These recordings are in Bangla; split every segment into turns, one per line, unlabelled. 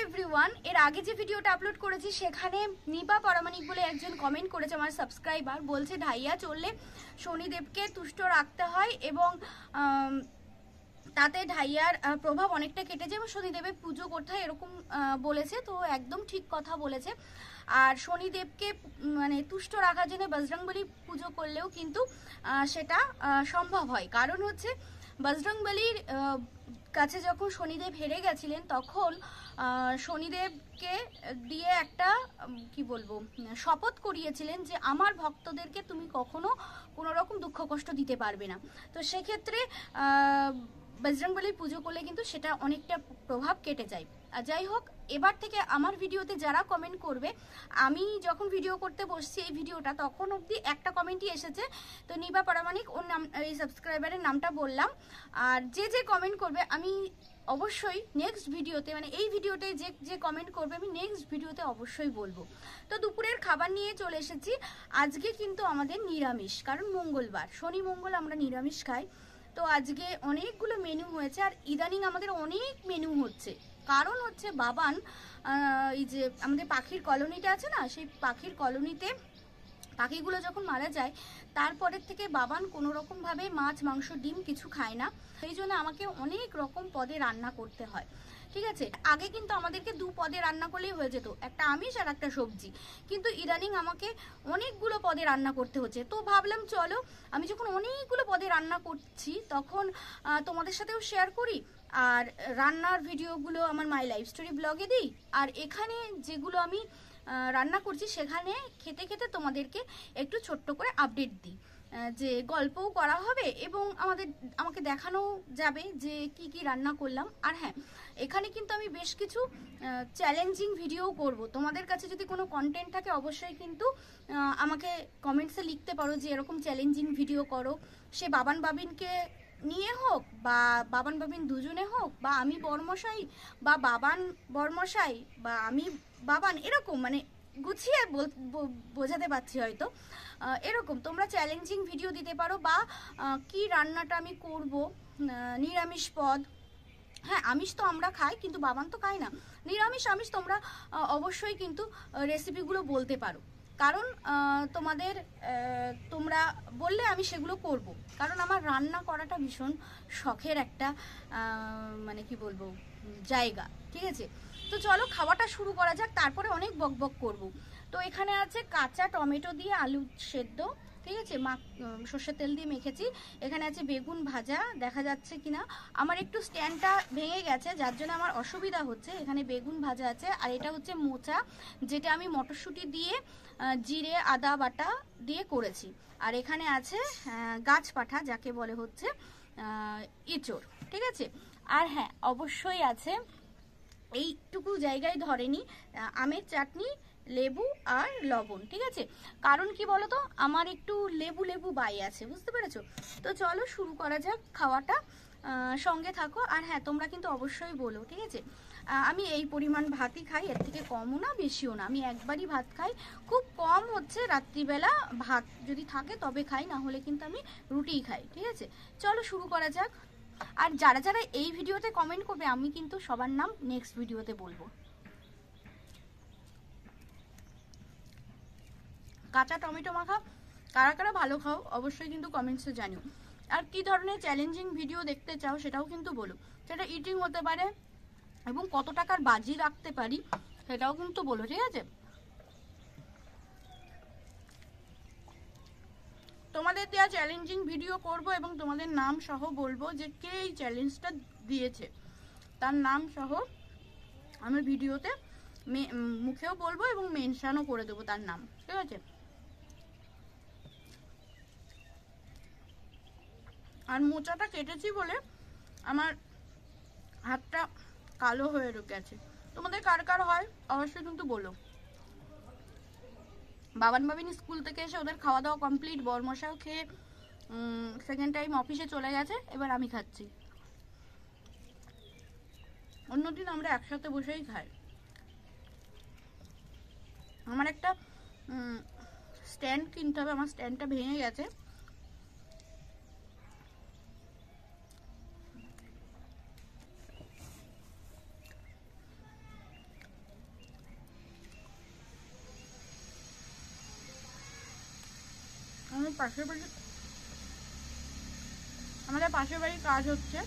এভরিওয়ান, এর আগে যে ভিডিওটা আপলোড করেছি সেখানে নিপা পরামানিক বলে একজন কমেন্ট করেছে, আমার সাবস্ক্রাইবার, বলছে ঢাইয়া চললে শনিদেবকে তুষ্ট রাখতে হয় এবং তাতে ঢাইয়ার প্রভাব অনেকটা কেটে যায় এবং শনিদেবের পুজো করতে হয় এরকম বলেছে। তো একদম ঠিক কথা বলেছে। আর শনিদেবকে মানে তুষ্ট রাখার জন্য বজরংবলী পুজো করলেও কিন্তু সেটা সম্ভব হয়। কারণ হচ্ছে বজরংবলীর কাছে যখন শনিদেব হেরে গেছিলেন তখন শনিদেবকে দিয়ে একটা কি বলবো শপথ করিয়েছিলেন যে আমার ভক্তদেরকে তুমি কখনো কোনো রকম দুঃখ কষ্ট দিতে পারবে না। তো সেক্ষেত্রে বজরংবলীর পুজো করলে কিন্তু সেটা অনেকটা প্রভাব কেটে যায়। যাই হোক, এবার থেকে আমার ভিডিওতে যারা কমেন্ট করবে, আমি যখন ভিডিও করতে বসছি এই ভিডিওটা তখন অবধি একটা কমেন্টই এসেছে। তো নিপা পরামানিক ওর নাম, এই সাবস্ক্রাইবারের নামটা বললাম। আর যে কমেন্ট করবে আমি অবশ্যই নেক্সট ভিডিওতে, মানে এই ভিডিওতে যে কমেন্ট করবে আমি নেক্সট ভিডিওতে অবশ্যই বলবো। তো দুপুরের খাবার নিয়ে চলে এসেছি। আজকে কিন্তু আমাদের নিরামিষ, কারণ মঙ্গলবার, শনি মঙ্গল আমরা নিরামিষ খাই। তো আজকে অনেকগুলো মেনু হয়েছে আর ইদানিং আমাদের অনেক মেনু হচ্ছে। কারণ হচ্ছে বাবান, এই যে আমাদের পাখির কলোনিটা আছে না, সেই পাখির কলোনিতে পাখিগুলো যখন মারা যায় তারপরের থেকে বাবান কোনো রকমভাবে মাছ মাংস ডিম কিছু খায় না। সেই জন্য আমাকে অনেক রকম পদে রান্না করতে হয়। ঠিক আছে, আগে কিন্তু আমাদেরকে 2 পদে রান্না করলেই হয়ে যেত, একটা আমিষ আর একটা সবজি। কিন্তু ইদানিং আমাকে অনেকগুলো পদে রান্না করতে হচ্ছে। তো ভাবলাম চলো আমি যখন অনেকগুলো পদে রান্না করছি তখন তোমাদের সাথেও শেয়ার করি। আর রান্নার ভিডিওগুলো আমার মাই লাইফ স্টোরি ব্লগে দিই, আর এখানে যেগুলো আমি রান্না করছি সেখানে খেতে খেতে তোমাদেরকে একটু ছোট্ট করে আপডেট দিই, যে গল্পও করা হবে এবং আমাকে দেখানো যাবে যে কি কি রান্না করলাম। আর হ্যাঁ, এখানে কিন্তু আমি বেশ কিছু চ্যালেঞ্জিং ভিডিও করব। তোমাদের কাছে যদি কোনো কন্টেন্ট থাকে অবশ্যই কিন্তু আমাকে কমেন্টসে লিখতে পারো যে এরকম চ্যালেঞ্জিং ভিডিও করো। সে বাবান বাবিনকে নিয়ে হোক বা বাবান বাবিন দুজনে হোক, বা আমি বর্মশাই বা বাবান বর্মশাই বা আমি বাবান, এরকম মানে গুছিয়ে বোঝাতে পারছি হয়তো। এরকম তোমরা চ্যালেঞ্জিং ভিডিও দিতে পারো, বা কি রান্নাটা আমি করব, নিরামিষ পদ। হ্যাঁ, আমিষ তো আমরা খাই কিন্তু বাবান তো খাই না। নিরামিষ আমিষ তোমরা অবশ্যই কিন্তু রেসিপিগুলো বলতে পারো, কারণ তোমরা বললে আমি সেগুলো করব। কারণ আমার রান্না করাটা ভীষণ শখের একটা মানে কি বলবো জায়গা। ঠিক আছে, তো চলো খাওয়াটা শুরু করা যাক, তারপরে অনেক বকবক করব। তো এখানে আছে কাঁচা টমেটো দিয়ে আলু সেদ্ধ, ঠিক আছে, সর্ষের তেল দিয়ে মেখেছি। এখানে আছে বেগুন ভাজা, দেখা যাচ্ছে কিনা, আমার একটু স্ট্যান্ডটা ভেঙে গেছে যার জন্য আমার অসুবিধা হচ্ছে। এখানে বেগুন ভাজা আছে, আর এটা হচ্ছে মোচা, যেটা আমি মটরশুঁটি দিয়ে জিরে আদা বাটা দিয়ে করেছি। আর এখানে আছে গাছপাঠা, যাকে বলে হচ্ছে ইঁচড়। ঠিক আছে, আর হ্যাঁ অবশ্যই আছে, এইটুকু জায়গায় ধরেনি, আমের চাটনি, লেবু আর লবণ। ঠিক আছে, কারণ কি বলতো, আমার একটু লেবু লেবু বাই আছে, বুঝতে পেরেছো? তো চলো শুরু করা যাক খাওয়াটা, সঙ্গে থাকো। আর হ্যাঁ, তোমরা কিন্তু অবশ্যই বলো, ঠিক আছে? আমি এই পরিমাণ ভাতই খাই, এর থেকে কমও না বেশিও না, আমি একবারই ভাত খাই। খুব কম হচ্ছে রাত্রিবেলা ভাত যদি থাকে তবে খাই, না হলে কিন্তু আমি রুটিই খাই। ঠিক আছে, চলো শুরু করা যাক। আর যারা যারা এই ভিডিওতে কমেন্ট করবে আমি কিন্তু সবার নাম নেক্সট ভিডিওতে বলবো। কাঁচা টমেটো মাখা কারা কারা ভালো খাও অবশ্যই কিন্তু কমেন্টসে জানিও। আর কি ধরনের চ্যালেঞ্জিং ভিডিও দেখতে চাও সেটাও কিন্তু বলো, সেটা ইটিং হতে পারে এবং কত টাকার বাজি রাখতে পারি সেটাও কিন্তু বলো। ঠিক আছে, তোমাদের দেওয়া চ্যালেঞ্জিং ভিডিও করব এবং তোমাদের নাম সহ বলবো যে কে এই চ্যালেঞ্জটা দিয়েছে, তার নাম সহ আমি ভিডিওতে মুখেও বলবো এবং মেনশনও করে দেবো তার নাম। ঠিক আছে, আর মোচাটা কেটেছি বলে আমার হাতটা কালো হয়ে গেছে। তোমাদের কার কার হয় অবশ্যই কিন্তু বলো। বাবান বাবিন স্কুল থেকে এসে ওদের খাওয়া দাওয়া কমপ্লিট, বরমশাও খেয়ে সেকেন্ড টাইম অফিসে চলে গেছে, এবার আমি খাচ্ছি। অন্যদিন আমরা একসাথে বসেই খাই। আমার একটা স্ট্যান্ড কিনতে হবে, আমার স্ট্যান্ডটা ভেঙে গেছে। আমাদের পাশের বাড়ি কাজ হচ্ছে।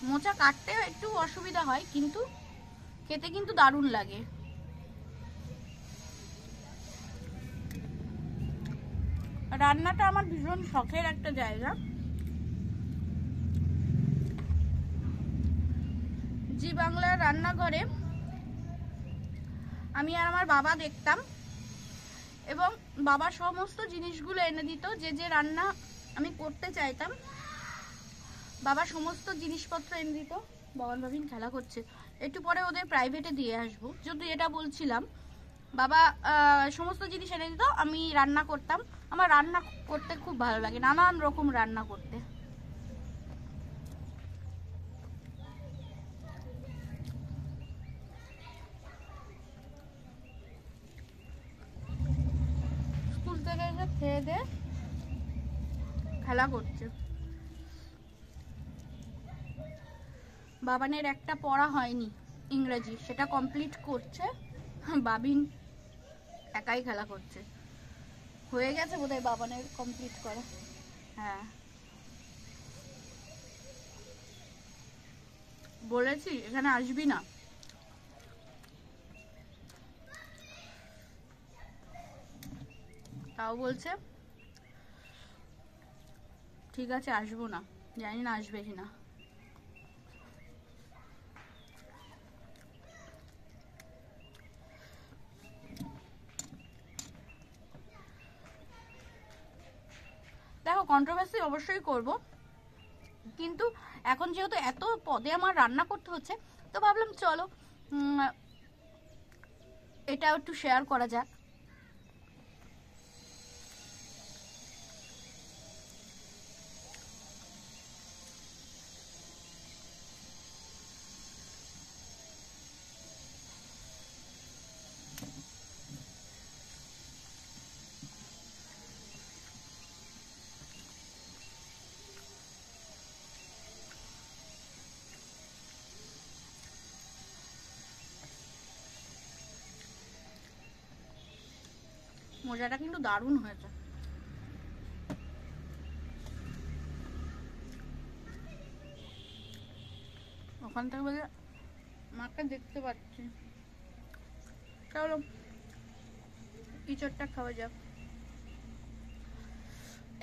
মোচা কাটতে একটু অসুবিধা হয়, কিন্তু খেতে কিন্তু দারুণ লাগে। রান্নাটা আমার ভীষণ শখের একটা জায়গা। জি বাংলার রান্নাঘরে আমি আর আমার বাবা দেখতাম, এবং বাবা সমস্ত জিনিসগুলো এনে দিত, যে যে রান্না আমি করতে চাইতাম বাবা সমস্ত জিনিসপত্র এনে দিত। বাবান ভাবিন খেলা করছে, একটু পরে ওদের প্রাইভেটে দিয়ে আসবো। যদি এটা বলছিলাম, বাবা সমস্ত জিনিস এনে দিত, আমি রান্না করতাম। আমার রান্না করতে খুব ভালো লাগে, নানান রকম রান্না করতে। স্কুল থেকে এসে খেয়ে দিয়ে খেলা করছে। বাবানের একটা পড়া হয়নি ইংরেজি, সেটা কমপ্লিট করছে। বাবিন একাই খেলা করছে। হয়ে গেছে বোধহয় বাবানের কমপ্লিট করা। হ্যাঁ, বলেছি এখানে আসবি না। তাও বলছে ঠিক আছে আসবো না। জানি না আসবে কিনা। দেখো, কন্ট্রোভার্সি অবশ্যই করব, কিন্তু এখন যেহেতু এত পদে আমার রান্না করতে হচ্ছে, তো ভাবলাম চলো এটা একটু শেয়ার করা যাক। মজাটা কিন্তু দারুণ হয়েছে। ওখান থেকে বলে মাকে দেখতে পাচ্ছি। চলো ইঁচড়টা খাওয়া যাক।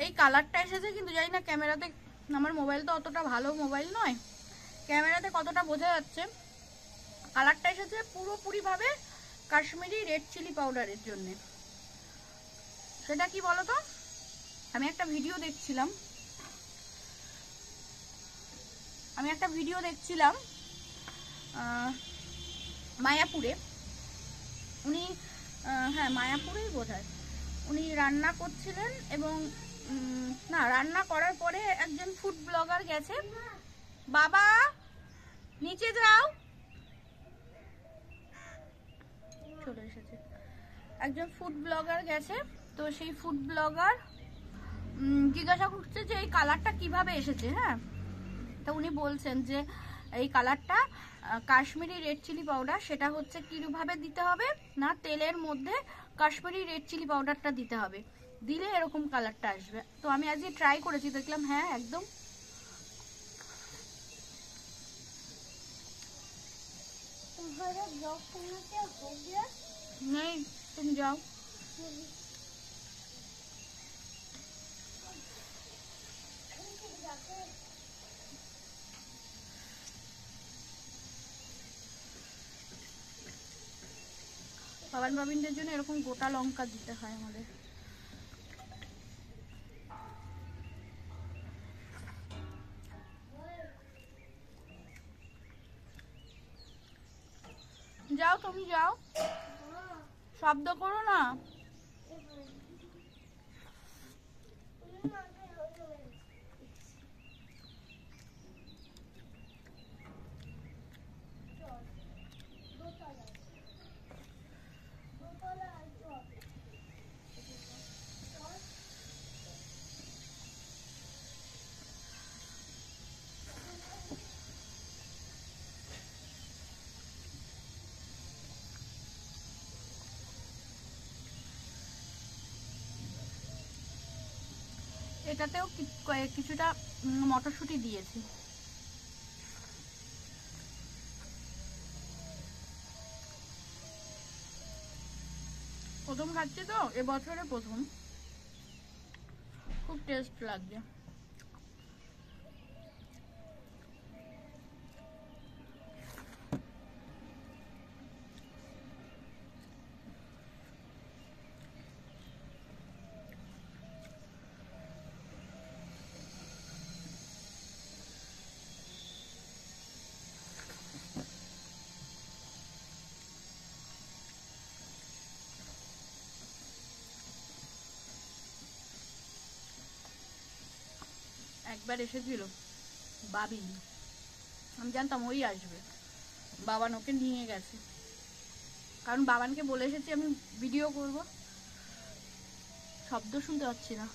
এই কালারটা এসেছে, কিন্তু জানি না ক্যামেরাতে, আমার মোবাইল তো অতটা ভালো মোবাইল নয়, ক্যামেরাতে কতটা বোঝা যাচ্ছে। কালারটা এসেছে পুরোপুরিভাবে কাশ্মীরি রেড চিলি পাউডারের জন্য। সেটা কি বলতো, আমি একটা ভিডিও দেখছিলাম মায়াপুরে। উনি হ্যাঁ মায়াপুরেই বোধহয় উনি রান্না করছিলেন, এবং না, রান্না করার পরে একজন ফুড ব্লগার গেছে। বাবা নিচে যাও, চলে এসেছে। একজন ফুড ব্লগার গেছে, তো সেই ফুড ব্লগার জিজ্ঞাসা করছে যে এই কালারটা কিভাবে এসেছে। হ্যাঁ, তো উনি বলছেন যে এই কালারটা কাশ্মীরি রেড চিলি পাউডার, সেটা হচ্ছে কিভাবে দিতে হবে না, তেলের মধ্যে কাশ্মীরি রেড চিলি পাউডারটা দিতে হবে, দিলে এরকম কালারটা আসবে। তো আমি আজকে ট্রাই করেছি, দেখলাম হ্যাঁ একদম নেই। তুমি যাও। বাবান বাবিনদের জন্য এরকম গোটা লঙ্কা দিতে হয় আমাদের। যাও, তুমি যাও, শব্দ করো না। এটাতেও কিছুটা মটরশুঁটি দিয়েছি। প্রথম খাচ্ছি তো, এবছরে প্রথম, খুব টেস্ট লাগছে। একবার এসেছিল বাবিন, আমি জানতাম ওই আসবে, বাবান ওকে নিয়ে গেছে, কারণ বাবানকে বলে এসেছি আমি ভিডিও করব। শব্দ শুনতে পাচ্ছি না।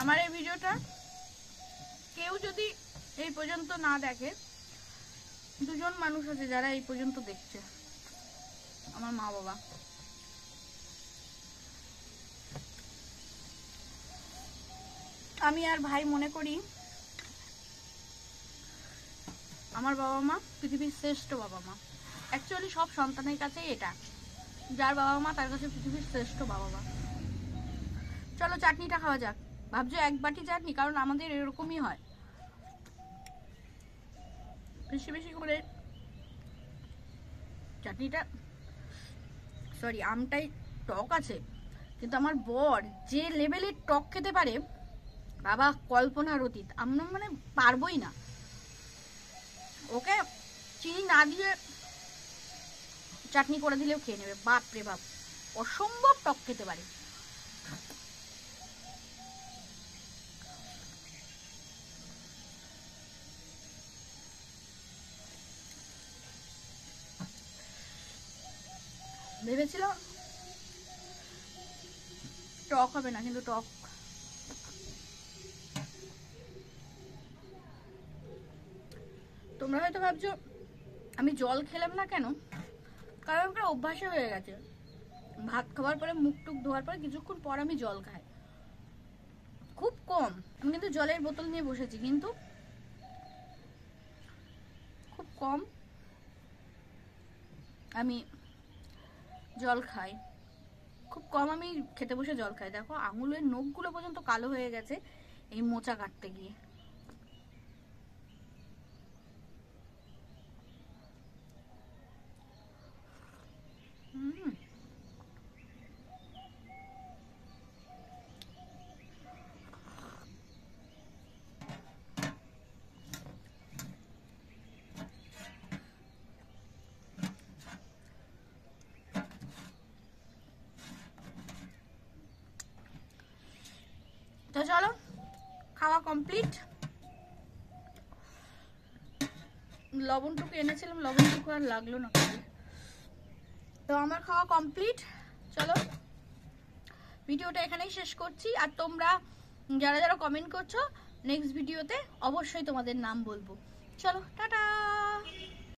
আমার এই ভিডিওটা কেউ যদি এই পর্যন্ত না দেখে, দুজন মানুষ আছে যারা এই পর্যন্ত দেখছে, আমার মা বাবা। আমি আর ভাই মনে করি আমার বাবা মা পৃথিবীর শ্রেষ্ঠ বাবা মা। অ্যাকচুয়ালি সব সন্তানের কাছে এটা, যার বাবা মা তার কাছে পৃথিবীর শ্রেষ্ঠ বাবা মা। চলো চাটনিটা খাওয়া যাক। ভাবছো এক বাটি চাটনি, কারণ আমাদের এরকমই হয়, বেশি বেশি করে চাটনিটা, সরি আমটাই টক আছে, কিন্তু আমার বর যে লেভেলের টক খেতে পারে বাবা কল্পনার অতীত, আমরা মানে পারবোই না। ওকে চিনি না দিয়ে চাটনি করে দিলেও খেয়ে নেবে, বাপ রে বাপ, অসম্ভব টক খেতে পারে। ভেবেছিলাম টক হবে না, কিন্তু টক। তোমরা হয়তো ভাবছো আমি জল খেলাম না কেন, কারণ একটা অভ্যাসে হয়ে গেছে, ভাত খাওয়ার পরে মুখ টুক ধোয়ার পরে কিছুক্ষণ পর আমি জল খাই, খুব কম। আমি কিন্তু জলের বোতল নিয়ে বসেছি, কিন্তু খুব কম আমি জল খাই, খুব কম আমি খেতে বসে জল খাই। দেখো আঙুলের নখগুলো পর্যন্ত কালো হয়ে গেছে এই মোচা কাটতে গিয়ে। তো চলো খাওয়া কমপ্লিট। লবণটুকু এনেছিলাম, লবণটুকু আর লাগলো না, তো আমার খাওয়া কমপ্লিট। চলো ভিডিওটা এখানেই শেষ করছি, আর তোমরা যারা যারা কমেন্ট করছো নেক্সট ভিডিওতে অবশ্যই তোমাদের নাম বলবো। চলো টাটা।